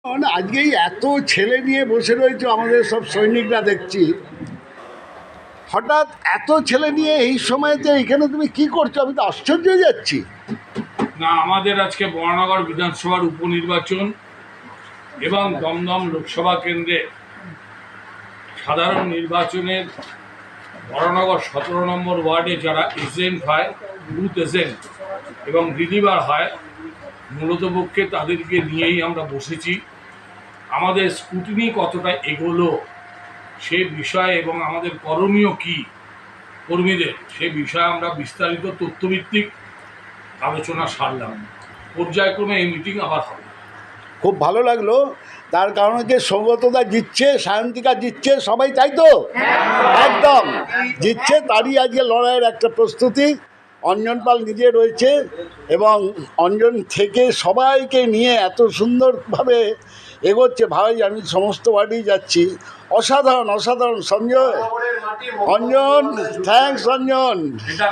আজকেই এত ছেলে নিয়ে বসে রয়েছে আমাদের সব সৈনিকরা দেখছি। হঠাৎ এত ছেলে নিয়ে এই সময়তে এখানে তুমি কি করছো? আমি তো আশ্চর্য হয়ে যাচ্ছি। না, আমাদের আজকে বরানগর বিধানসভার উপনির্বাচন এবং দমদম লোকসভা কেন্দ্রে সাধারণ নির্বাচনের বরানগর 17 নম্বর ওয়ার্ডে যারা এজেন্ট হয়, বুথ এজেন্ট এবং রিলিভার হয়, মূলত পক্ষে তাদেরকে নিয়েই আমরা বসেছি। আমাদের স্কুটিনি কতটা এগোলো সে বিষয়ে এবং আমাদের করণীয় কী কর্মীদের সে বিষয়ে আমরা বিস্তারিত তথ্যভিত্তিক আলোচনা সারলাম। পর্যায়ক্রমে এই মিটিং আবার হবে। খুব ভালো লাগলো, তার কারণ হচ্ছে সৌগতদা জিতছে, সায়ন্তিকা জিতছে, সবাই তাই তো একদম জিতছে। তারই আজকে লড়াইয়ের একটা প্রস্তুতি। অঞ্জন পাল নিজে রয়েছে এবং অঞ্জন থেকে সবাইকে নিয়ে এত সুন্দরভাবে এগোচ্ছে। ভাই, আমি সমস্ত ওয়ার্ডেই যাচ্ছি, অসাধারণ অসাধারণ। সঞ্জয়, অঞ্জন, থ্যাঙ্কস অঞ্জন। এটা